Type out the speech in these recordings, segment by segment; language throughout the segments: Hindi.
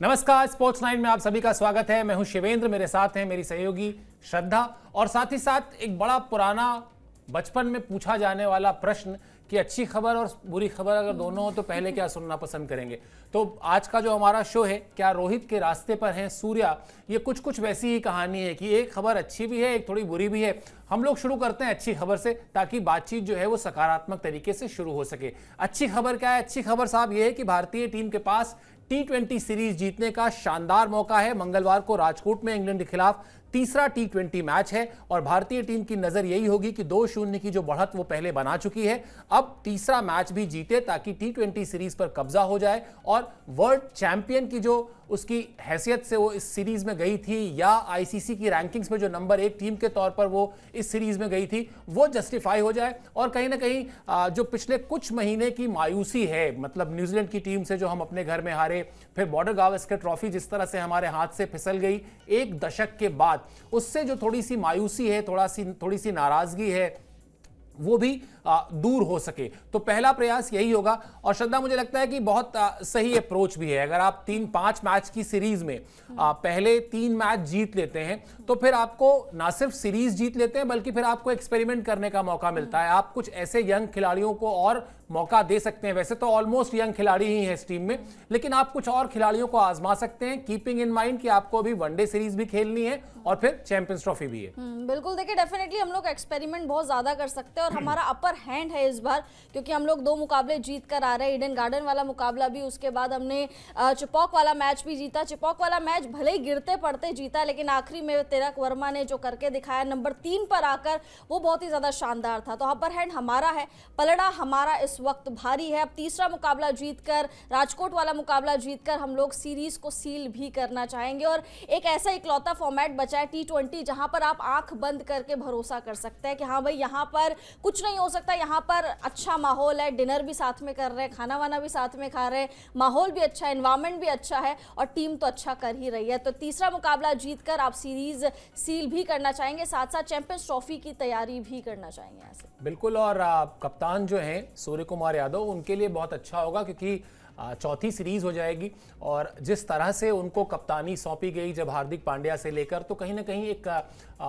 नमस्कार, स्पोर्ट्स 9 में आप सभी का स्वागत है। मैं हूं शिवेंद्र, मेरे साथ हैं मेरी सहयोगी श्रद्धा और साथ ही साथ एक बड़ा पुराना बचपन में पूछा जाने वाला प्रश्न कि अच्छी खबर और बुरी खबर अगर दोनों हो तो पहले क्या सुनना पसंद करेंगे। तो आज का जो हमारा शो है, क्या रोहित के रास्ते पर हैं सूर्या, ये कुछ वैसी ही कहानी है कि एक खबर अच्छी भी है, एक थोड़ी बुरी भी है। हम लोग शुरू करते हैं अच्छी खबर से ताकि बातचीत जो है वो सकारात्मक तरीके से शुरू हो सके। अच्छी खबर क्या है? अच्छी खबर साहब ये है कि भारतीय टीम के पास T20 सीरीज जीतने का शानदार मौका है। मंगलवार को राजकोट में इंग्लैंड के खिलाफ तीसरा T20 मैच है और भारतीय टीम की नजर यही होगी कि 2-0 की जो बढ़त वो पहले बना चुकी है, अब तीसरा मैच भी जीते ताकि T20 सीरीज पर कब्जा हो जाए और वर्ल्ड चैंपियन की जो उसकी हैसियत से वो इस सीरीज में गई थी या आईसीसी की रैंकिंग्स में जो नंबर 1 टीम के तौर पर वो इस सीरीज में गई थी वो जस्टिफाई हो जाए। और कहीं ना कहीं जो पिछले कुछ महीने की मायूसी है, मतलब न्यूजीलैंड की टीम से जो हम अपने घर में हारे, फिर बॉर्डर गावस्कर ट्रॉफी जिस तरह से हमारे हाथ से फिसल गई एक दशक के बाद, उससे जो थोड़ी सी मायूसी है, थोड़ी सी नाराजगी है, वो भी दूर हो सके। तो पहला प्रयास यही होगा। और श्रद्धा, मुझे लगता है कि बहुत सही अप्रोच भी है। अगर आप 3-5 मैच की सीरीज में पहले 3 मैच जीत लेते हैं तो फिर आपको ना सिर्फ सीरीज जीत लेते हैं बल्कि फिर आपको एक्सपेरिमेंट करने का मौका मिलता है। आप कुछ ऐसे यंग खिलाड़ियों को और मौका दे सकते हैं। वैसे तो ऑलमोस्ट यंग खिलाड़ी ही हैं इस टीम में, लेकिन आप कुछ और खिलाड़ियों को आजमा सकते हैं, कीपिंग इन माइंड कि आपको अभी वनडे सीरीज भी खेलनी है और फिर चैंपियंस ट्रॉफी भी है। बिल्कुल, देखिए डेफिनेटली हम लोग एक्सपेरिमेंट बहुत ज्यादा कर सकते हैं और हमारा अपर हैंड है इस बार, क्योंकि हम लोग 2 मुकाबले जीत कर आ रहे हैं। ईडन गार्डन वाला मुकाबला भी, उसके बाद हमने चिपॉक वाला मैच भी जीता। चिपॉक वाला मैच भले ही गिरते पड़ते जीता, लेकिन आखिरी में तिलक वर्मा ने जो करके दिखाया नंबर 3 पर आकर, वो बहुत ही ज्यादा शानदार था। तो अपर हैंड हमारा है, पलड़ा हमारा इस वक्त भारी है। अब तीसरा मुकाबला जीतकर, राजकोट वाला मुकाबला जीतकर हम लोग सीरीज को सील भी करना चाहेंगे और एक ऐसा इकलौता फॉर्मेट बचा है T20 जहां पर आप आंख बंद करके भरोसा कर सकते हैं कि हाँ भाई, यहाँ पर कुछ नहीं हो सकता, यहाँ पर अच्छा माहौल है, डिनर भी साथ में कर रहे हैं, खाना वाना भी साथ में खा रहे हैं, माहौल भी अच्छा है, एनवायरमेंट भी अच्छा है और टीम तो अच्छा कर ही रही है। तो तीसरा मुकाबला जीतकर आप सीरीज सील भी करना चाहेंगे, साथ साथ चैंपियंस ट्रॉफी की तैयारी भी करना चाहेंगे ऐसे। बिल्कुल। और कप्तान जो हैं सूर्य कुमार यादव, उनके लिए बहुत अच्छा होगा क्योंकि चौथी सीरीज हो जाएगी और जिस तरह से उनको कप्तानी सौंपी गई जब हार्दिक पांड्या से लेकर, तो कहीं ना कहीं एक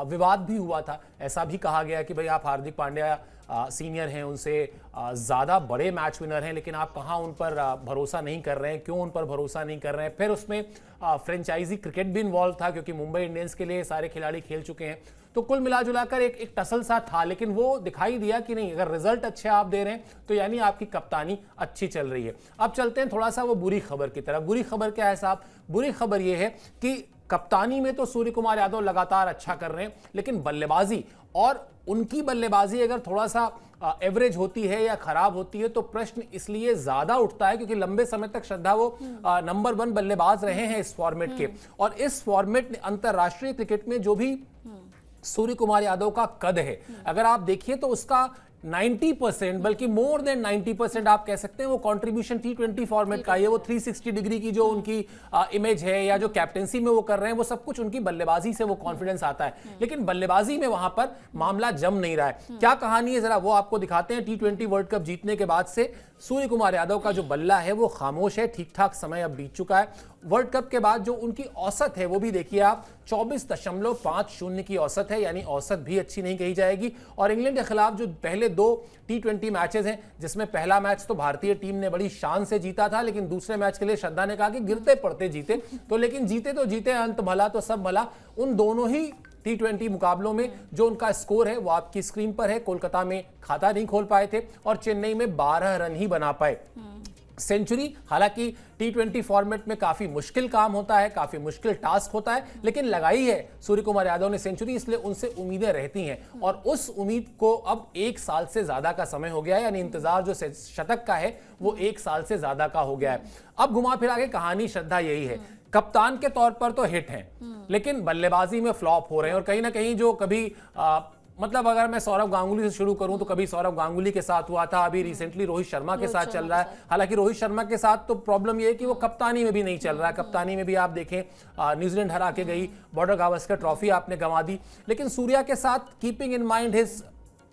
विवाद भी हुआ था। ऐसा भी कहा गया कि भाई आप हार्दिक पांड्या सीनियर हैं, उनसे ज़्यादा बड़े मैच विनर हैं, लेकिन आप कहाँ उन पर भरोसा नहीं कर रहे हैं, क्यों उन पर भरोसा नहीं कर रहे हैं। फिर उसमें फ्रेंचाइजी क्रिकेट भी इन्वॉल्व था क्योंकि मुंबई इंडियंस के लिए सारे खिलाड़ी खेल चुके हैं। तो कुल मिलाजुलाकर एक टसल सा था, लेकिन वो दिखाई दिया कि नहीं, अगर रिजल्ट अच्छे आप दे रहे हैं तो यानी आपकी कप्तानी अच्छी चल रही है। अब चलते हैं थोड़ा सा वो बुरी खबर की तरफ। बुरी खबर क्या है साहब? बुरी खबर ये है कि कप्तानी में तो सूर्य कुमार यादव लगातार अच्छा कर रहे हैं, लेकिन बल्लेबाजी और उनकी बल्लेबाजी अगर थोड़ा सा एवरेज होती है या खराब होती है तो प्रश्न इसलिए ज्यादा उठता है क्योंकि लंबे समय तक श्रद्धा वो नंबर 1 बल्लेबाज रहे हैं इस फॉर्मेट के। और इस फॉर्मेट ने अंतरराष्ट्रीय क्रिकेट में जो भी सूर्य कुमार यादव का कद है, अगर आप देखिए तो उसका 90% बल्कि मोर देन 90% आप कह सकते हैं वो कंट्रीब्यूशन T20 फॉर्मेट का है। वो 360 डिग्री की जो उनकी इमेज है या जो कैप्टेंसी में वो कर रहे हैं, वो सब कुछ उनकी बल्लेबाजी से वो कॉन्फिडेंस आता है, लेकिन बल्लेबाजी में वहां पर मामला जम नहीं रहा है। क्या कहानी है जरा वो आपको दिखाते हैं। T20 वर्ल्ड कप जीतने के बाद से सूर्य कुमार यादव का जो बल्ला है वो खामोश है, ठीक ठाक समय अब बीत चुका है। वर्ल्ड कप के बाद जो उनकी औसत है वो भी देखिए आप, 24.50 की औसत है, यानी औसत भी अच्छी नहीं कही जाएगी। और इंग्लैंड के खिलाफ जो पहले 2 T20 मैचेस हैं, जिसमें पहला मैच तो भारतीय टीम ने बड़ी शान से जीता था, लेकिन दूसरे मैच के लिए श्रद्धा ने कहा कि गिरते पड़ते जीते, तो लेकिन जीते तो जीते, अंत भला तो सब भला। उन दोनों ही T20 मुकाबलों में जो उनका स्कोर है वो आपकी स्क्रीन पर है। कोलकाता में खाता नहीं खोल पाए थे और चेन्नई में 12 रन ही बना पाए। सेंचुरी, हालांकि T20 फॉर्मेट में काफी मुश्किल काम होता है, काफी मुश्किल टास्क होता है, लेकिन लगाई है सूर्य कुमार यादव ने सेंचुरी, इसलिए उनसे उम्मीदें रहती हैं और उस उम्मीद को अब 1 साल से ज्यादा का समय हो गया है, यानी इंतजार जो शतक का है वो 1 साल से ज्यादा का हो गया है। अब घुमा फिरा के कहानी श्रद्धा यही है, कप्तान के तौर पर तो हिट हैं, लेकिन बल्लेबाजी में फ्लॉप हो रहे हैं। और कहीं ना कहीं जो कभी मतलब अगर मैं सौरव गांगुली से शुरू करूं तो कभी सौरव गांगुली के साथ हुआ था, अभी रिसेंटली रोहित शर्मा के साथ चल रहा है। हालांकि रोहित शर्मा के साथ तो प्रॉब्लम ये है कि वो कप्तानी में भी नहीं चल रहा है। कप्तानी में भी आप देखें न्यूजीलैंड हरा के गई, बॉर्डर गावस्कर ट्रॉफी आपने गंवा दी, लेकिन सूर्या के साथ keeping in mind his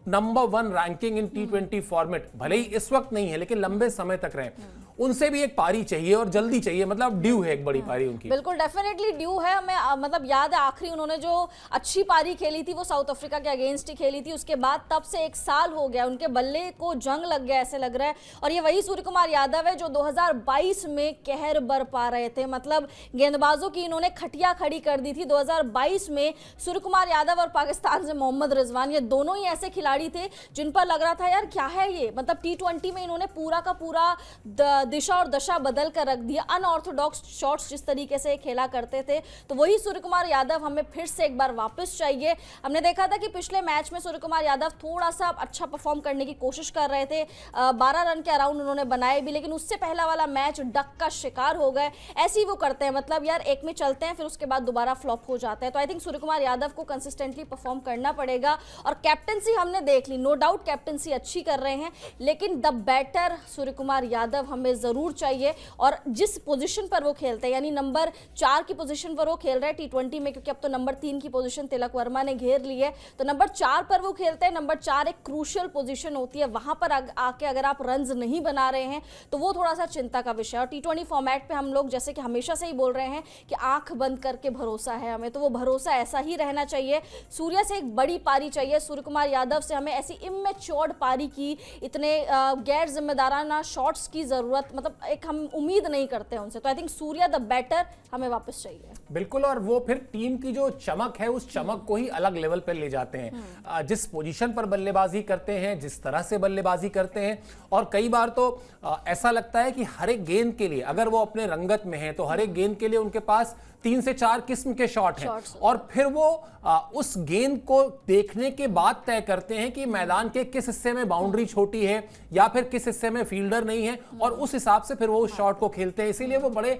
number 1 ranking in T20 format, भले ही इस वक्त नहीं है लेकिन लंबे समय तक रहे। उनसे भी एक पारी चाहिए और जल्दी चाहिए, मतलब ड्यू है एक बड़ी पारी उनकी। बिल्कुल डेफिनेटली ड्यू है हमें। मतलब याद है आखिरी उन्होंने जो अच्छी पारी खेली थी वो साउथ अफ्रीका के अगेंस्ट ही खेली थी, उसके बाद तब से एक साल हो गया, उनके बल्ले को जंग लग गया ऐसे लग रहा है। और ये वही सूर्य कुमार यादव है जो 2022 में कहर बरपा रहे थे, मतलब गेंदबाजों की इन्होंने खटिया खड़ी कर दी थी। 2022 में सूर्य कुमार यादव और पाकिस्तान से मोहम्मद रिजवान, ये दोनों ही ऐसे खिलाड़ी थे जिन पर लग रहा था यार क्या है ये, मतलब T20 में इन्होंने पूरा का पूरा दिशा और दशा बदल कर रख दिया। अनऑर्थोडॉक्स शॉट्स जिस तरीके से खेला करते थे, तो वही सूर्य कुमार यादव हमें फिर से एक बार वापस चाहिए। हमने देखा था कि पिछले मैच में सूर्य कुमार यादव थोड़ा सा अच्छा परफॉर्म करने की कोशिश कर रहे थे, 12 रन के अराउंड उन्होंने बनाए भी, लेकिन उससे पहला वाला मैच डक का शिकार हो गए। ऐसे ही वो करते हैं, मतलब यार एक में चलते हैं फिर उसके बाद दोबारा फ्लॉप हो जाता है। तो आई थिंक सूर्य कुमार यादव को कंसिस्टेंटली परफॉर्म करना पड़ेगा। और कैप्टनसी हमने देख ली, नो डाउट कैप्टनसी अच्छी कर रहे हैं, लेकिन द बैटर सूर्य कुमार यादव हमें जरूर चाहिए। और जिस पोजीशन पर वो खेलते हैं, यानी नंबर 4 की पोजीशन पर वो खेल रहे हैं T20 में, क्योंकि अब तो नंबर 3 की पोजीशन तिलक वर्मा ने घेर ली है, तो नंबर 4 पर वो खेलते हैं। नंबर 4 एक क्रूशियल पोजीशन होती है, वहां पर आके अगर आप रन्स नहीं बना रहे हैं तो वो थोड़ा सा चिंता का विषय है। और T20 फॉर्मेट पे हम लोग जैसे कि हमेशा से ही बोल रहे हैं कि आंख बंद करके भरोसा है हमें, तो वो भरोसा ऐसा ही रहना चाहिए। सूर्य से एक बड़ी पारी चाहिए, सूर्य कुमार यादव से हमें ऐसी इमेच्योर्ड पारी की, इतने गैर जिम्मेदाराना शॉट्स की जरूरत, मतलब एक हम उम्मीद नहीं करते हैं उनसे। तो I think Surya the batter हमें वापस चाहिए। बिल्कुल, और वो फिर टीम की जो चमक है उस चमक को ही अलग लेवल पर ले जाते हैं। जिस पोजीशन पर बल्लेबाजी करते हैं, जिस तरह से बल्लेबाजी करते हैं, और कई बार तो ऐसा लगता है कि हर एक गेंद के लिए, अगर वो अपने रंगत में है तो हर एक गेंद के लिए उनके पास 3 से 4 किस्म के शॉट हैं, और फिर वो उस गेंद को देखने के बाद तय करते हैं कि मैदान के किस हिस्से में बाउंड्री छोटी है या फिर किस हिस्से में फील्डर नहीं है, और उस हिसाब से फिर वो उस शॉट को खेलते हैं। इसीलिए वो बड़े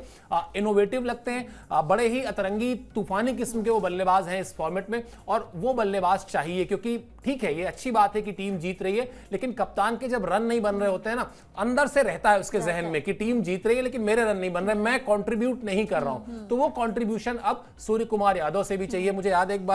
इनोवेटिव लगते हैं, बड़े ही अतरंगी तूफानी किस्म के वो बल्लेबाज हैं इस फॉर्मेट में, और वो बल्लेबाज चाहिए। क्योंकि ठीक है, ये अच्छी बात है कि टीम जीत रही है, लेकिन कप्तान के जब रन नहीं बन रहे होते हैं ना, अंदर से रहता है उसके जहन में कि टीम जीत रही है लेकिन मेरे रन नहीं बन रहे, मैं कंट्रीब्यूट नहीं कर रहा हूं। तो वो कंट्रीब्यूशन अब सूर्य कुमार यादव से भी चाहिए। मुझे याद है एक बार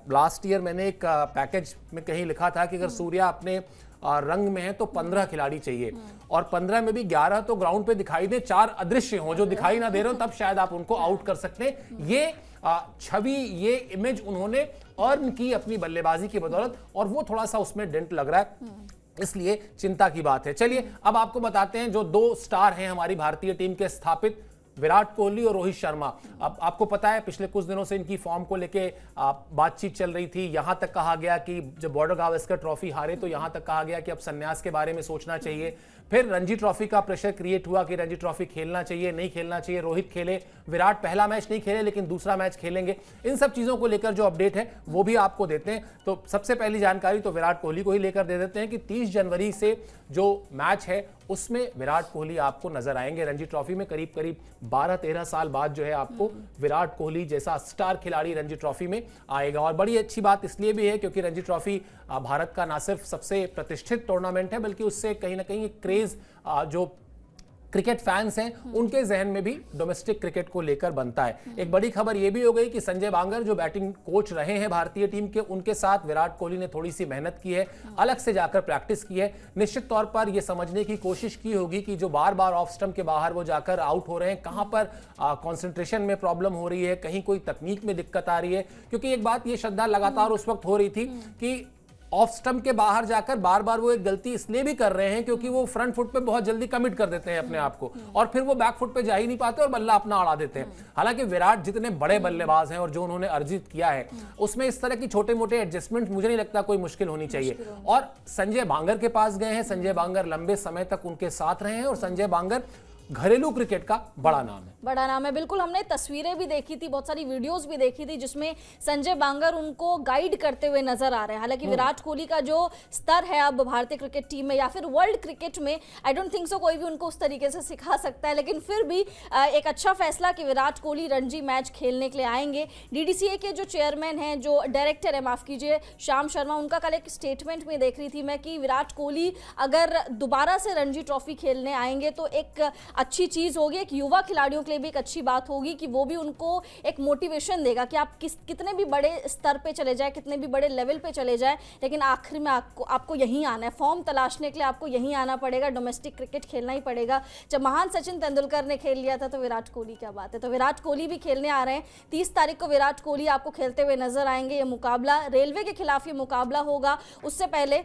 लास्ट ईयर मैंने एक पैकेज में कहीं लिखा था कि अगर सूर्य अपने रंग में है तो 15 खिलाड़ी चाहिए, और 15 में भी 11 तो ग्राउंड पे दिखाई दे, 4 अदृश्य हों जो दिखाई ना दे रहे हो, तब शायद आप उनको आउट कर सकते हैं। ये छवि, ये इमेज उन्होंने अर्न की अपनी बल्लेबाजी की बदौलत, और वो थोड़ा सा उसमें डेंट लग रहा है, इसलिए चिंता की बात है। चलिए अब आपको बताते हैं जो 2 स्टार हैं हमारी भारतीय टीम के स्थापित, विराट कोहली और रोहित शर्मा। अब आपको पता है पिछले कुछ दिनों से इनकी फॉर्म को लेके बातचीत चल रही थी। यहां तक कहा गया कि जब बॉर्डर गावस्कर ट्रॉफी हारे तो यहां तक कहा गया कि अब संन्यास के बारे में सोचना चाहिए। फिर रणजी ट्रॉफी का प्रेशर क्रिएट हुआ कि रणजी ट्रॉफी खेलना चाहिए, नहीं खेलना चाहिए। रोहित खेले, विराट पहला मैच नहीं खेले लेकिन दूसरा मैच खेलेंगे। इन सब चीजों को लेकर जो अपडेट है वो भी आपको देते हैं। तो सबसे पहली जानकारी तो विराट कोहली को ही लेकर दे देते हैं कि 30 जनवरी से जो मैच है उसमें विराट कोहली आपको नजर आएंगे रणजी ट्रॉफी में। करीब करीब 12-13 साल बाद जो है आपको विराट कोहली जैसा स्टार खिलाड़ी रणजी ट्रॉफी में आएगा। और बड़ी अच्छी बात इसलिए भी है क्योंकि रणजी ट्रॉफी भारत का ना सिर्फ सबसे प्रतिष्ठित टूर्नामेंट है बल्कि उससे कहीं ना कहीं एक क्रेज जो क्रिकेट फैंस हैं उनके जहन में भी डोमेस्टिक क्रिकेट को लेकर बनता है। एक बड़ी खबर यह भी हो गई कि संजय बांगर जो बैटिंग कोच रहे हैं भारतीय टीम के, उनके साथ विराट कोहली ने थोड़ी सी मेहनत की है, अलग से जाकर प्रैक्टिस की है। निश्चित तौर पर यह समझने की कोशिश की होगी कि जो बार बार ऑफ स्टंप के बाहर वो जाकर आउट हो रहे हैं, कहां पर कॉन्सेंट्रेशन में प्रॉब्लम हो रही है, कहीं कोई तकनीक में दिक्कत आ रही है। क्योंकि एक बात ये श्रद्धा लगातार उस वक्त हो रही थी कि ऑफ स्टंप के बाहर जाकर बार बार वो एक गलती इसलिए भी कर रहे हैं क्योंकि वो फ्रंट फुट पे बहुत जल्दी कमिट कर देते हैं अपने आप को, और फिर वो बैक फुट पे जा ही नहीं पाते और बल्ला अपना अड़ा देते हैं। हालांकि विराट जितने बड़े बल्लेबाज हैं और जो उन्होंने अर्जित किया है उसमें इस तरह की छोटे मोटे एडजस्टमेंट मुझे नहीं लगता कोई मुश्किल होनी चाहिए। और संजय बांगर के पास गए हैं, संजय बांगर लंबे समय तक उनके साथ रहे हैं और संजय बांगर घरेलू क्रिकेट का बड़ा नाम है। बड़ा नाम है, बिल्कुल। हमने तस्वीरें भी देखी थी, बहुत सारी वीडियोस भी देखी थी जिसमें संजय बांगर उनको गाइड करते हुए नजर आ रहे हैं। हालांकि विराट कोहली का जो स्तर है अब भारतीय क्रिकेट टीम में या फिर वर्ल्ड क्रिकेट में, आई डोंट थिंक सो कोई भी उनको उस तरीके से सिखा सकता है, लेकिन फिर भी एक अच्छा फैसला कि विराट कोहली रणजी मैच खेलने के लिए आएंगे। DDCA के जो चेयरमैन हैं, जो डायरेक्टर है, माफ कीजिए, श्याम शर्मा, उनका कल एक स्टेटमेंट में देख रही थी मैं कि विराट कोहली अगर दोबारा से रणजी ट्रॉफी खेलने आएंगे तो एक अच्छी चीज़ होगी, एक युवा खिलाड़ियों के लिए भी एक अच्छी बात होगी कि वो भी उनको एक मोटिवेशन देगा कि आप कितने भी बड़े स्तर पे चले जाए, कितने भी बड़े लेवल पे चले जाए, लेकिन आखिर में आपको यहीं आना है। फॉर्म तलाशने के लिए आपको यहीं आना पड़ेगा, डोमेस्टिक क्रिकेट खेलना ही पड़ेगा। जब महान सचिन तेंदुलकर ने खेल लिया था तो विराट कोहली क्या बात है। तो विराट कोहली भी खेलने आ रहे हैं। 30 तारीख को विराट कोहली आपको खेलते हुए नजर आएंगे। ये मुकाबला रेलवे के खिलाफ ये मुकाबला होगा। उससे पहले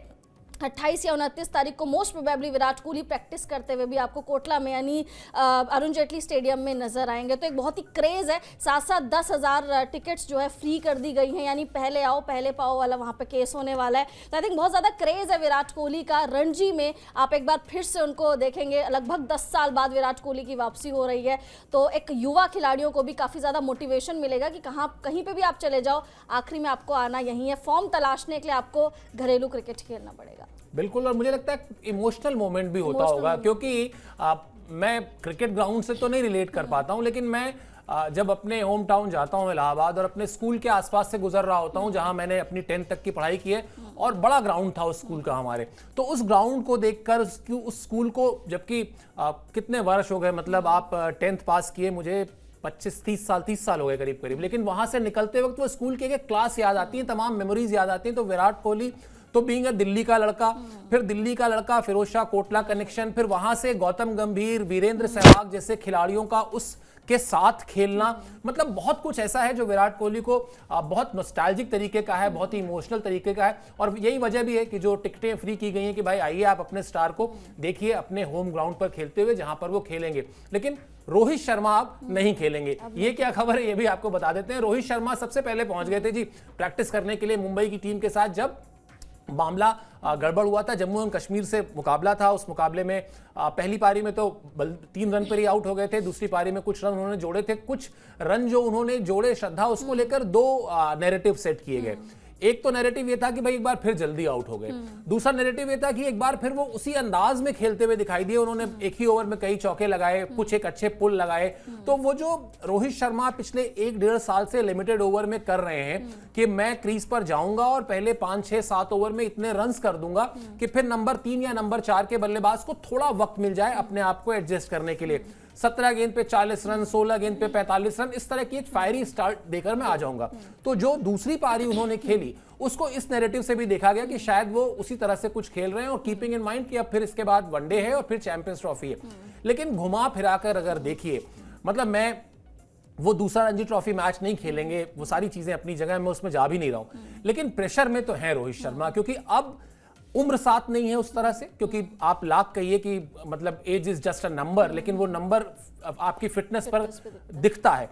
28 या 29 तारीख को most probably Virat Kohli practice करते हुए भी आपको कोटला में यानी अरुण जेटली स्टेडियम में नजर आएंगे। तो एक बहुत ही क्रेज है। साथ साथ 10,000 टिकट्स जो है फ्री कर दी गई हैं, यानी पहले आओ पहले पाओ वाला वहां पे केस होने वाला है। तो आई थिंक बहुत ज्यादा क्रेज है विराट कोहली का। रणजी में आप एक बार फिर से उनको देखेंगे। लगभग 10 साल बाद विराट कोहली की वापसी हो रही है। तो एक युवा खिलाड़ियों को भी काफी ज्यादा मोटिवेशन मिलेगा कि कहीं पे भी आप चले जाओ, आखिरी में आपको आना यही है। फॉर्म तलाशने के लिए आपको घरेलू क्रिकेट खेलना पड़ेगा। बिल्कुल, और मुझे लगता है इमोशनल मोमेंट भी होता होगा, क्योंकि मैं क्रिकेट ग्राउंड से तो नहीं रिलेट कर पाता हूं, लेकिन मैं जब अपने होम टाउन जाता हूं इलाहाबाद और अपने स्कूल के आसपास से गुजर रहा होता हूं जहां मैंने अपनी 10th तक की पढ़ाई की है, और बड़ा ग्राउंड था उस स्कूल का हमारे, तो उस ग्राउंड को देखकर उस स्कूल को, जबकि कितने वर्ष हो गए, मतलब आप 10th पास किए, मुझे 25-30 साल हो गए करीब करीब, लेकिन वहां से निकलते वक्त वो स्कूल के एक क्लास याद आती है, तमाम मेमोरीज याद आती हैं। तो विराट कोहली तो बीइंग दिल्ली का लड़का, फिर दिल्ली का लड़का, फिरोज शाह कोटला कनेक्शन, फिर वहां से गौतम गंभीर, वीरेंद्र सहवाग जैसे खिलाड़ियों का उस के साथ खेलना, मतलब बहुत कुछ ऐसा है जो विराट कोहली को बहुत नॉस्टैल्जिक तरीके का है, बहुत ही इमोशनल तरीके का है। और यही वजह भी है कि जो टिकटें फ्री की गई हैं कि भाई आइए आप अपने स्टार को देखिए अपने होम ग्राउंड पर खेलते हुए जहां पर वो खेलेंगे। लेकिन रोहित शर्मा अब नहीं खेलेंगे, ये क्या खबर है ये भी आपको बता देते हैं। रोहित शर्मा सबसे पहले पहुंच गए थे जी प्रैक्टिस करने के लिए मुंबई की टीम के साथ, जब मामला गड़बड़ हुआ था। जम्मू एंड कश्मीर से मुकाबला था, उस मुकाबले में पहली पारी में तो 3 रन पर ही आउट हो गए थे, दूसरी पारी में कुछ रन उन्होंने जोड़े थे। कुछ रन जो उन्होंने जोड़े श्रद्धा, उसको लेकर 2 नैरेटिव सेट किए गए। एक तो नैरेटिव ये था कि भाई एक बार फिर जल्दी आउट हो गए, दूसरा नैरेटिव ये था कि एक बार फिर वो उसी अंदाज में खेलते हुए दिखाई दिए। उन्होंने एक ही ओवर में कई चौके लगाए, कुछ एक अच्छे पुल लगाए। तो वो जो रोहित शर्मा पिछले 1-1.5 साल से लिमिटेड ओवर में कर रहे हैं कि मैं क्रीज पर जाऊंगा और पहले 5, 6, 7 ओवर में इतने रन्स कर दूंगा कि फिर नंबर 3 या नंबर 4 के बल्लेबाज को थोड़ा वक्त मिल जाए अपने आप को एडजस्ट करने के लिए। 17 गेंद पे 40 रन, 16 गेंद पे 45 रन, इस तरह की एक फायरी स्टार्ट देकर मैं आ जाऊंगा। तो जो दूसरी पारी उन्होंने खेली, उसको इस नैरेटिव से भी देखा गया कि शायद वो उसी तरह से कुछ खेल रहे हैं, और कीपिंग इन माइंड कि अब फिर इसके बाद वनडे है और फिर चैंपियंस ट्रॉफी है। लेकिन घुमा फिराकर अगर देखिए, मतलब मैं वो दूसरा रणजी ट्रॉफी मैच नहीं खेलेंगे, वो सारी चीजें अपनी जगह, मैं उसमें जा भी नहीं रहा हूं, लेकिन प्रेशर में तो है रोहित शर्मा, क्योंकि अब उम्र साथ नहीं है उस तरह से, क्योंकि आप लाख कहिए कि मतलब age is just a number, लेकिन वो नंबर आपकी फिटनेस पर दिखता है।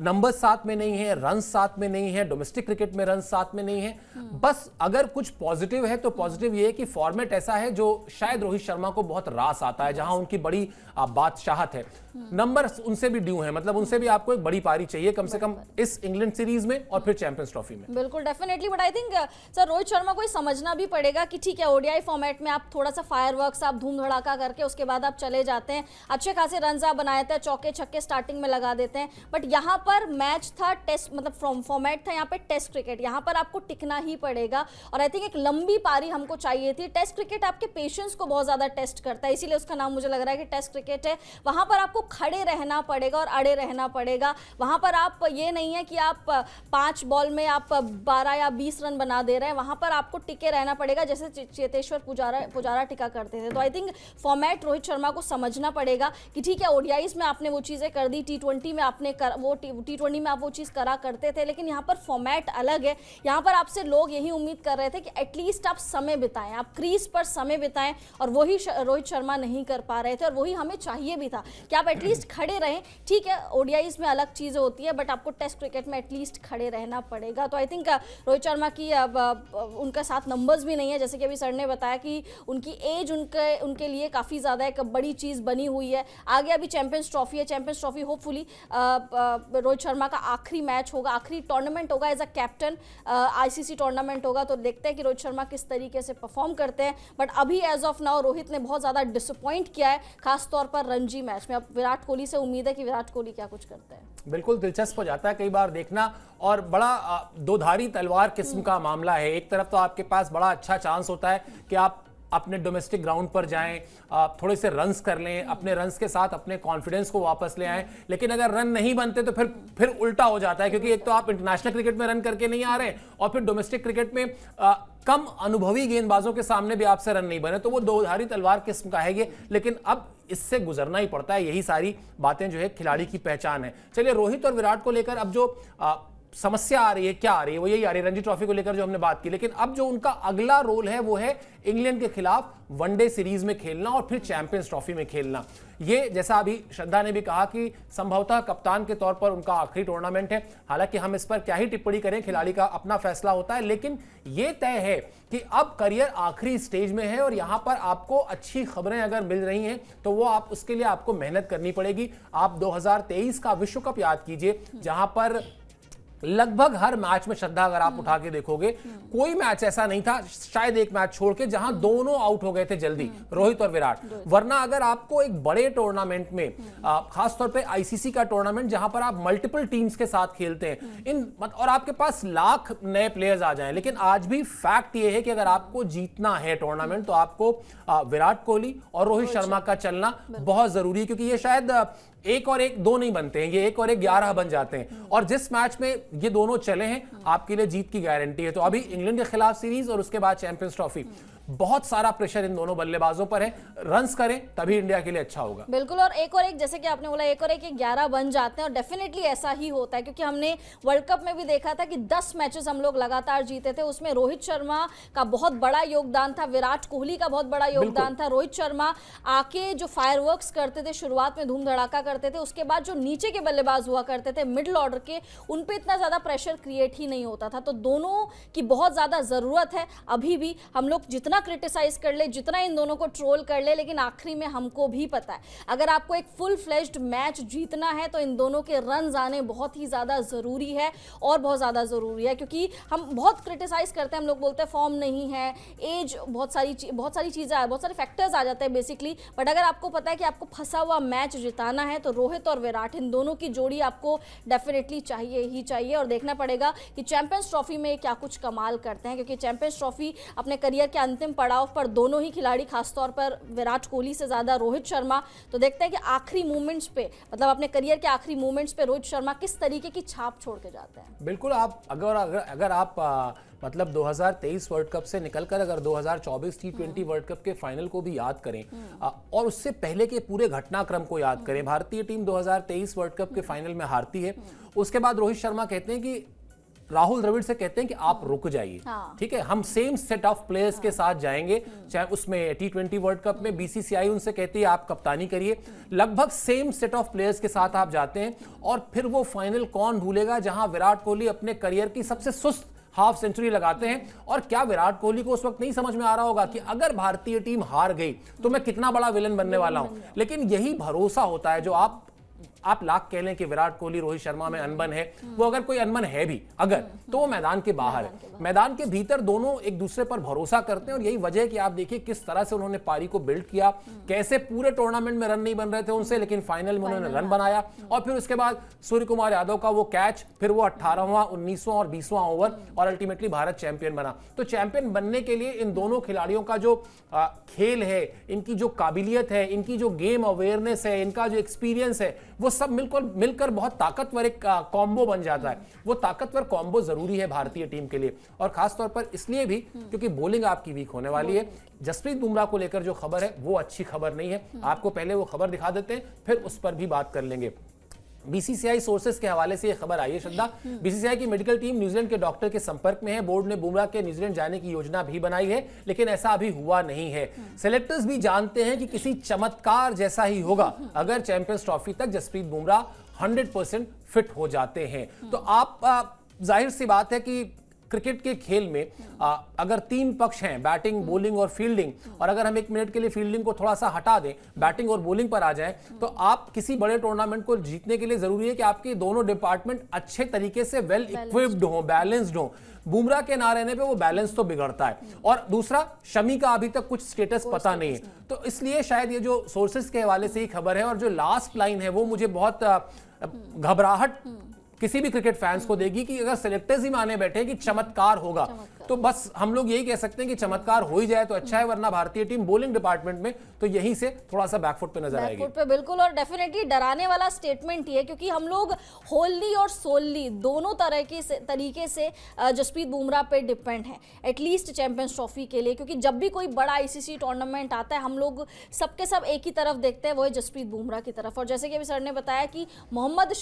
नंबर साथ में नहीं है, रन साथ में नहीं है, डोमेस्टिक क्रिकेट में रन साथ में नहीं है। बस अगर कुछ पॉजिटिव है तो पॉजिटिव ये है कि फॉर्मेट ऐसा है जो शायद रोहित शर्मा को बहुत रास आता है, जहां उनकी बड़ी बादशाहत है। नंबर उनसे भी ड्यू है, मतलब उनसे भी आपको एक बड़ी पारी चाहिए कम से कम इस इंग्लैंड सीरीज में और फिर चैंपियंस ट्रॉफी में। बिल्कुल, definitely, but I think sir Rohit Sharma को समझना भी पड़ेगा कि ठीक है, ओडीआई फॉर्मेट में आप थोड़ा सा फायरवर्क्स, आप धूम धड़ाका करके उसके बाद आप चले जाते हैं, अच्छे खासे रन आप बनाए थे, चौके छक्के स्टार्टिंग में लगा देते हैं। बट यहाँ पर मैच था टेस्ट, मतलब फॉर्मेट था यहाँ पे टेस्ट क्रिकेट, यहाँ पर आपको टिकना ही पड़ेगा। और आई थिंक एक लंबी पारी हमको चाहिए थी। टेस्ट क्रिकेट आपके पेशेंस को बहुत ज्यादा टेस्ट करता है, इसीलिए उसका नाम मुझे लग रहा है कि टेस्ट क्रिकेट है। वहां पर आपको खड़े रहना पड़ेगा और अड़े रहना पड़ेगा। वहां पर आप ये नहीं है कि आप 5 बॉल में आप 12 या 20 रन बना दे रहे हैं, वहां पर आपको टिके रहना पड़ेगा, जैसे चेतेश्वर पुजारा टिका करते थे। तो I think format Rohit Sharma को समझना पड़ेगा कि ठीक है, ओडीआईज में आपने वो चीजें कर दी, टी20 में आपने टी20 में आप वो चीज करा करते थे, लेकिन यहाँ पर फॉर्मेट अलग है। यहाँ पर आपसे लोग यही उम्मीद कर रहे थे कि एटलीस्ट आप समय बिताएं, आप क्रीज पर समय बिताएं, और वही रोहित शर्मा नहीं कर पा रहे थे। और वही हमें चाहिए भी था कि आप एटलीस्ट खड़े रहें। ठीक है, ओडीआईज में अलग चीजें होती है, बट आपको टेस्ट क्रिकेट में एटलीस्ट खड़े रहना पड़ेगा। तो आई थिंक रोहित शर्मा की उनके साथ नंबर्स भी नहीं है, जैसे कि अभी सर ने बताया कि उनकी एज उनके लिए काफ़ी ज़्यादा एक बड़ी चीज़ बनी हुई है। आगे अभी चैंपियंस ट्रॉफी है, champions trophy hopefully Rohit Sharma का आखिरी मैच होगा, आखिरी टूर्नामेंट होगा as a captain, ICC tournament होगा। तो देखते हैं कि रोहित शर्मा किस तरीके से परफॉर्म करते हैं। बट अभी एज ऑफ नाउ रोहित ने बहुत ज़्यादा डिसअपॉइंट किया है, खासतौर पर रणजी मैच में। अब विराट कोहली से उम्मीद है कि विराट कोहली क्या कुछ करते हैं। बिल्कुल दिलचस्प हो जाता है कई बार देखना, और बड़ा दोधारी तलवार किस्म का मामला है। एक तरफ तो आपके पास बड़ा अच्छा चांस होता है कि आप अपने डोमेस्टिक ग्राउंड पर जाएं, थोड़े से रन्स कर लें, अपने रन्स के साथ अपने कॉन्फिडेंस को वापस ले आएं। लेकिन अगर रन नहीं बनते तो फिर उल्टा हो जाता है, क्योंकि एक तो आप इंटरनेशनल क्रिकेट में रन करके नहीं आ रहे और फिर डोमेस्टिक क्रिकेट में कम अनुभवी गेंदबाजों के सामने भी आपसे रन नहीं बने, तो वो दो-धारी तलवार किस्म का है ये। लेकिन अब इससे गुजरना ही पड़ता है, यही सारी बातें जो है खिलाड़ी की पहचान है। चलिए, रोहित और विराट को लेकर अब जो समस्या आ रही है, क्या आ रही है, वो यही आ रही है रणजी ट्रॉफी को लेकर जो हमने बात की। लेकिन अब जो उनका अगला रोल है वो है इंग्लैंड के खिलाफ वनडे सीरीज में खेलना और फिर चैंपियंस ट्रॉफी में खेलना। ये जैसा अभी श्रद्धा ने भी कहा कि संभवतः कप्तान के तौर पर उनका आखिरी टूर्नामेंट है। हालांकि हम इस पर क्या ही टिप्पणी करें, खिलाड़ी का अपना फैसला होता है, लेकिन यह तय है कि अब करियर आखिरी स्टेज में है और यहां पर आपको अच्छी खबरें अगर मिल रही हैं तो वो आप उसके लिए आपको मेहनत करनी पड़ेगी। आप 2023 का विश्व कप याद कीजिए, जहां पर लगभग हर मैच में, श्रद्धा अगर आप उठा के देखोगे, कोई मैच ऐसा नहीं था, शायद एक मैच छोड़ के, जहां दोनों आउट हो गए थे जल्दी, रोहित और विराट। वरना अगर आपको एक बड़े टूर्नामेंट में, खासतौर पे आईसीसी का टूर्नामेंट जहां पर आप मल्टीपल टीम्स के साथ खेलते हैं और आपके पास लाख नए प्लेयर्स आ जाएं, लेकिन आज भी फैक्ट ये है कि अगर आपको जीतना है टूर्नामेंट तो आपको विराट कोहली और रोहित शर्मा का चलना बहुत जरूरी है, क्योंकि ये शायद 1 और 1 2 नहीं बनते हैं, ये 1 और 1 11 बन जाते हैं। और जिस मैच में ये दोनों चले हैं, आपके लिए जीत की गारंटी है। तो अभी इंग्लैंड के खिलाफ सीरीज और उसके बाद चैंपियंस ट्रॉफी, बहुत सारा प्रेशर इन दोनों बल्लेबाजों पर है। रन्स करें तभी इंडिया के लिए अच्छा होगा। बिल्कुल, और 1 और 1 जैसे कि आपने बोला, 1 और 1 11 बन जाते हैं और डेफिनेटली ऐसा ही होता है, क्योंकि हमने वर्ल्ड कप में भी देखा था कि 10 मैचेस हम लोग लगातार जीते थे। उसमें रोहित शर्मा का बहुत बड़ा योगदान था, विराट कोहली का बहुत बड़ा योगदान था। रोहित शर्मा आके जो फायरवर्क्स करते थे, शुरुआत में धूम धड़ाका करते थे, उसके बाद जो नीचे के बल्लेबाज हुआ करते थे मिडिल ऑर्डर के, उन पे इतना ज्यादा प्रेशर क्रिएट ही नहीं होता था। तो दोनों की बहुत ज्यादा जरूरत है। अभी भी हम लोग जितना क्रिटिसाइज कर ले, जितना इन दोनों को ट्रोल कर ले, लेकिन आखिरी में हमको भी पता है, अगर आपको एक फुल फ्लेज्ड मैच जीतना है तो इन दोनों के रन आने बहुत ही ज्यादा जरूरी है और बहुत ज्यादा जरूरी है। क्योंकि हम बहुत क्रिटिसाइज करते हैं, हम लोग बोलते हैं फॉर्म नहीं है, एज, बहुत सारी चीजें, बहुत सारे फैक्टर्स आ जाते हैं बेसिकली। बट अगर आपको पता है कि आपको फंसा हुआ मैच जिताना है तो रोहित और विराट, इन दोनों की जोड़ी आपको डेफिनेटली चाहिए ही चाहिए। और देखना पड़ेगा कि चैंपियंस ट्रॉफी में क्या कुछ कमाल करते हैं, क्योंकि चैंपियंस ट्रॉफी अपने करियर के अंतिम पड़ाव पर दोनों ही खिलाड़ी, खासतौर पर विराट कोहली से ज्यादा रोहित शर्मा, तो देखते हैं कि आखिरी मूवमेंट्स पे, मतलब अपने करियर के आखिरी मूवमेंट्स पे रोहित शर्मा किस तरीके की छाप छोड़ के जाते हैं। बिल्कुल, आप अगर आप मतलब 2023 वर्ल्ड कप से निकलकर अगर 2024 T20 वर्ल्ड कप के फाइनल को भी याद करें और उससे पहले के पूरे घटनाक्रम को याद करें, भारतीय टीम 2023 वर्ल्ड कप के फाइनल में हारती है। उसके बाद रोहित शर्मा कहते हैं कि राहुल द्रविड़ से कहते हैं कि आप रुक जाइए, ठीक है, हम सेम सेट ऑफ प्लेयर्स के साथ जाएंगे। चाहे उसमें T20 वर्ल्ड कप में बीसीसीआई उनसे कहती है आप कप्तानी करिए, लगभग सेम सेट ऑफ प्लेयर्स के साथ आप जाते हैं। और फिर वो फाइनल कौन भूलेगा जहां विराट कोहली अपने करियर की सबसे सुस्त हाफ सेंचुरी लगाते हैं। और क्या विराट कोहली को उस वक्त नहीं समझ में आ रहा होगा कि अगर भारतीय टीम हार गई तो मैं कितना बड़ा विलन बनने वाला हूं। लेकिन यही भरोसा होता है जो आप लाख कह लें कि विराट कोहली रोहित शर्मा में अनबन है, वो अगर कोई अनबन है भी अगर, तो वो मैदान के बाहर है। मैदान के भीतर दोनों एक दूसरे पर भरोसा करते हैं और यही वजह है कि आप देखिए किस तरह से उन्होंने पारी को बिल्ड किया, कैसे पूरे टूर्नामेंट में रन नहीं बन रहे थे उनसे, लेकिन फाइनल में उन्होंने रन बनाया। और फिर उसके बाद सूर्य कुमार यादव का वो कैच, फिर वो 18वां 19वां और 20वां ओवर और अल्टीमेटली भारत चैंपियन बना। तो चैंपियन बनने के लिए इन दोनों खिलाड़ियों का जो खेल है, इनकी जो काबिलियत है, इनकी जो गेम अवेयरनेस है, इनका जो एक्सपीरियंस है, वो सब मिलकर बहुत ताकतवर एक कॉम्बो बन जाता है। वो ताकतवर कॉम्बो जरूरी है भारतीय टीम के लिए, और खासतौर पर इसलिए भी क्योंकि बॉलिंग आपकी वीक होने वाली है। जसप्रीत बुमराह को लेकर जो खबर है वो अच्छी खबर नहीं है। आपको पहले वो खबर दिखा देते हैं, फिर उस पर भी बात कर लेंगे। बीसीसीआई सोर्सेस के हवाले से यह खबर आई है श्रद्धा, बीसीसीआई की मेडिकल टीम न्यूजीलैंड के डॉक्टर के संपर्क में है। बोर्ड ने बुमराह के न्यूजीलैंड जाने की योजना भी बनाई है, लेकिन ऐसा अभी हुआ नहीं है। सेलेक्टर्स भी जानते हैं कि किसी चमत्कार जैसा ही होगा अगर चैंपियंस ट्रॉफी तक जसप्रीत बुमराह 100% फिट हो जाते हैं। तो आप जाहिर सी बात है कि क्रिकेट के खेल में अगर 3 पक्ष हैं, बैटिंग, बॉलिंग और फील्डिंग, और अगर हम 1 मिनट के लिए फील्डिंग को थोड़ा सा हटा दें, बैटिंग और बॉलिंग पर आ जाएं, तो आप किसी बड़े टूर्नामेंट को जीतने के लिए जरूरी है कि आपके दोनों डिपार्टमेंट अच्छे तरीके से वेल इक्विप्ड हो, बैलेंस्ड हो। बुमराह के ना रहने पे वो बैलेंस तो बिगड़ता है। और दूसरा, शमी का अभी तक कुछ स्टेटस पता नहीं है, तो इसलिए शायद ये जो सोर्सेस के हवाले से ही खबर है। और जो लास्ट लाइन है वो मुझे बहुत घबराहट किसी भी क्रिकेट फैंस को देगी कि अगर सेलेक्टर्स ही माने बैठे कि चमत्कार होगा, तो बस हम लोग यही कह सकते हैं कि चमत्कार हो ही जाए तो अच्छा है, वरना भारतीय टीम बॉलिंग डिपार्टमेंट में तो यहीं से थोड़ा सा बैकफुट पे नजर आएगी। बैकफुट पे बिल्कुल, और डेफिनेटली डराने वाला स्टेटमेंट ही है, क्योंकि हम लोग होली और सोली दोनों तरह के तरीके से जसप्रीत बुमराह पे डिपेंड है, एटलीस्ट चैंपियंस ट्रॉफी के लिए। क्योंकि जब भी कोई बड़ा आईसीसी टूर्नामेंट आता है हम लोग सबके सब एक ही तरफ देखते हैं, वो है जसप्रीत बुमराह की तरफ। और जैसे कि अभी सर ने बताया कि मोहम्मद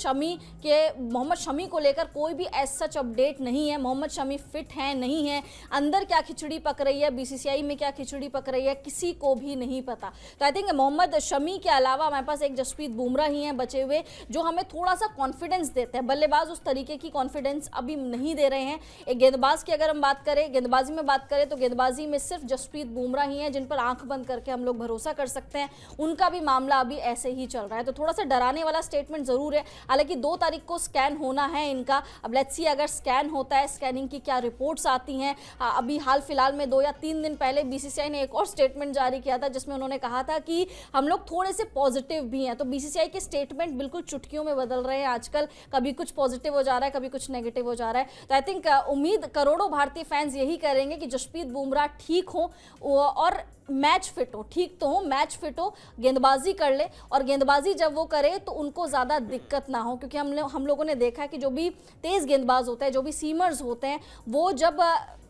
शमी को लेकर कोई भी एज सच अपडेट नहीं है। मोहम्मद शमी फिट है नहीं है, अंदर क्या खिचड़ी पक रही है, बीसीसीआई में क्या खिचड़ी पक रही है, किसी को भी नहीं पता। तो आई थिंक मोहम्मद शमी के अलावा हमारे पास एक जसप्रीत बुमराह ही हैं बचे हुए, जो हमें थोड़ा सा कॉन्फिडेंस देते हैं। बल्लेबाज उस तरीके की कॉन्फिडेंस अभी नहीं दे रहे हैं। एक गेंदबाज की अगर हम बात करें, गेंदबाजी में बात करें, तो गेंदबाजी में सिर्फ जसप्रीत बुमराह ही हैं जिन पर आंख बंद करके हम लोग भरोसा कर सकते हैं। उनका भी मामला अभी ऐसे ही चल रहा है, तो थोड़ा सा डराने वाला स्टेटमेंट जरूर है। हालांकि 2 तारीख को स्कैन होना है इनका, अब लेट्स सी अगर स्कैन होता है, स्कैनिंग की क्या रिपोर्ट्स आती हैं। अभी हाल फिलहाल में 2 या 3 दिन पहले बीसीसीआई ने एक और स्टेटमेंट जारी किया था जिसमें उन्होंने कहा था कि हम लोग थोड़े से पॉजिटिव भी हैं। तो बीसीसीआई के स्टेटमेंट बिल्कुल चुटकियों में बदल रहे हैं आजकल, कभी कुछ पॉजिटिव हो जा रहा है, कभी कुछ नेगेटिव हो जा रहा है। तो आई थिंक उम्मीद करोड़ों भारतीय फैंस यही करेंगे कि जसप्रीत बुमराह ठीक हो और मैच फिट हो। ठीक तो हो, मैच फिट हो, गेंदबाजी कर ले, और गेंदबाजी जब वो करे तो उनको ज़्यादा दिक्कत ना हो। क्योंकि हम लोगों ने देखा है कि जो भी तेज़ गेंदबाज होते हैं, जो भी सीमर्स होते हैं, वो जब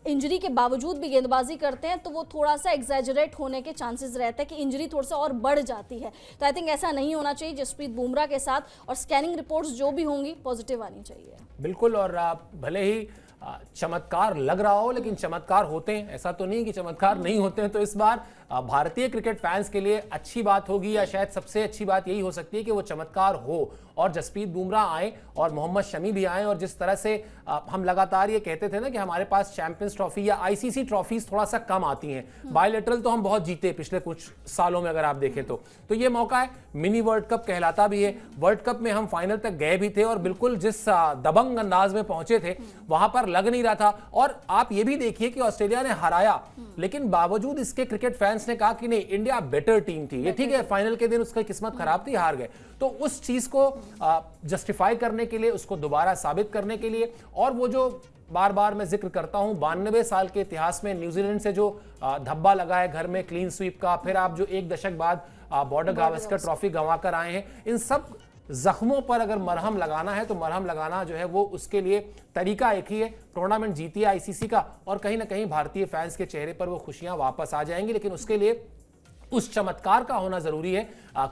इंजरी के बावजूद भी गेंदबाजी करते हैं तो वो थोड़ा सा एग्जैजरेट होने के चांसेस रहते हैं कि इंजरी थोड़ा सा और बढ़ जाती है। तो आई थिंक ऐसा नहीं होना चाहिए जसप्रीत बुमराह के साथ, और स्कैनिंग रिपोर्ट्स जो भी होंगी पॉजिटिव आनी चाहिए। बिल्कुल, और भले ही चमत्कार लग रहा हो लेकिन चमत्कार होते हैं, ऐसा तो नहीं कि चमत्कार नहीं होते हैं। तो इस बार भारतीय क्रिकेट फैंस के लिए अच्छी बात होगी, या शायद सबसे अच्छी बात यही हो सकती है कि वो चमत्कार हो और जसप्रीत बुमराह आए और मोहम्मद शमी भी आए। और जिस तरह से हम लगातार ये कहते थे ना कि हमारे पास चैंपियंस ट्रॉफी या आईसीसी ट्रॉफीज थोड़ा सा कम आती हैं, बायलैटरल तो हम बहुत जीते पिछले कुछ सालों में अगर आप देखें तो ये मौका है। मिनी वर्ल्ड कप कहलाता भी है, वर्ल्ड कप में हम फाइनल तक गए भी थे और बिल्कुल जिस दबंग अंदाज में पहुंचे थे वहां पर लग नहीं रहा था। और आप ये भी देखिए कि ऑस्ट्रेलिया ने हराया, लेकिन बावजूद इसके क्रिकेट फैंस ने कहा कि नहीं, इंडिया बेटर टीम थी। ये ठीक है, फाइनल के दिन उसकी किस्मत खराब थी, हार गए। तो उस चीज को जस्टिफाई करने के लिए, उसको दोबारा साबित करने के लिए, और वो जो बार बार मैं जिक्र करता हूं 92 साल के इतिहास में न्यूजीलैंड से जो धब्बा लगा है घर में क्लीन स्वीप का, फिर आप जो 1 दशक बाद बॉर्डर गावस्कर ट्रॉफी गंवाकर आए हैं, इन सब जख्मों पर अगर मरहम लगाना है तो मरहम लगाना जो है वो उसके लिए तरीका एक ही है, टूर्नामेंट जीतिए आईसीसी का, और कहीं ना कहीं भारतीय फैंस के चेहरे पर वो खुशियां वापस आ जाएंगी। लेकिन उसके लिए उस चमत्कार का होना जरूरी है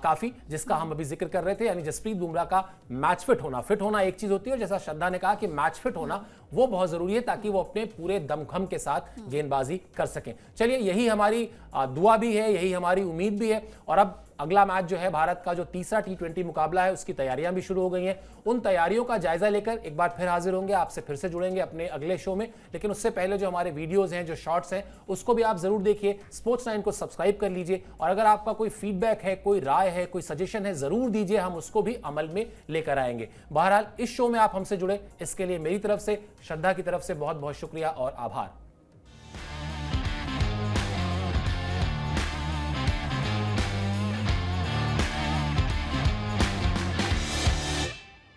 काफी, जिसका हम अभी जिक्र कर रहे थे, यानी जसप्रीत बुमराह का मैच फिट होना। फिट होना एक चीज होती है, और जैसा श्रद्धा ने कहा कि मैच फिट होना वो बहुत जरूरी है, ताकि वो अपने पूरे दमखम के साथ गेंदबाजी कर सकें। चलिए, यही हमारी दुआ भी है, यही हमारी उम्मीद भी है। और अब अगला मैच जो है भारत का जो तीसरा T20 मुकाबला है, उसकी तैयारियां भी शुरू हो गई हैं। उन तैयारियों का जायजा लेकर एक बार फिर हाजिर होंगे, आपसे फिर से जुड़ेंगे अपने अगले शो में। लेकिन उससे पहले जो हमारे वीडियोस हैं, जो शॉर्ट्स हैं, उसको भी आप जरूर देखिए। स्पोर्ट्स 9 को सब्सक्राइब कर लीजिए, और अगर आपका कोई फीडबैक है, कोई राय है, कोई सजेशन है, जरूर दीजिए, हम उसको भी अमल में लेकर आएंगे। बहरहाल, इस शो में आप हमसे जुड़े, इसके लिए मेरी तरफ से, श्रद्धा की तरफ से बहुत बहुत शुक्रिया और आभार।